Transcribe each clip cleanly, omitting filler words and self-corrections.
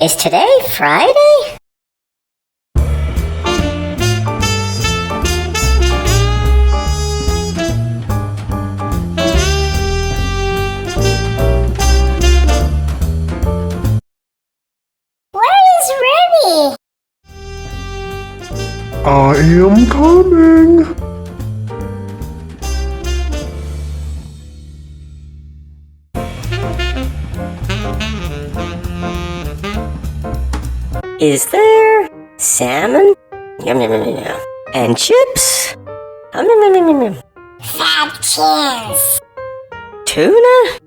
Is today Friday? Where is Remy? I am coming. Is there salmon? Yum, yum, yum, yum. And chips? Yum, yum, yum, yum, yum. Fat cheers. Tuna?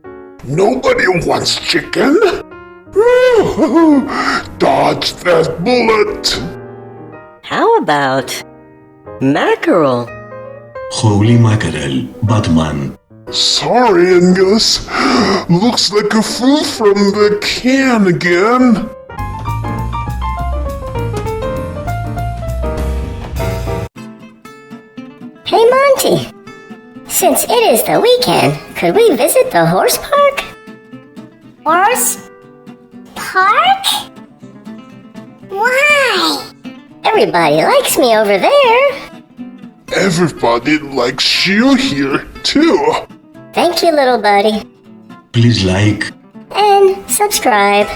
Nobody wants chicken. Dodge that bullet. How about mackerel? Holy mackerel, Batman. Sorry, Angus. Looks like a fool from the can again. Hey, Monty. Since it is the weekend, could we visit the horse park? Horse park? Why? Everybody likes me over there. Everybody likes you here, too. Thank you, little buddy. Please like. And subscribe.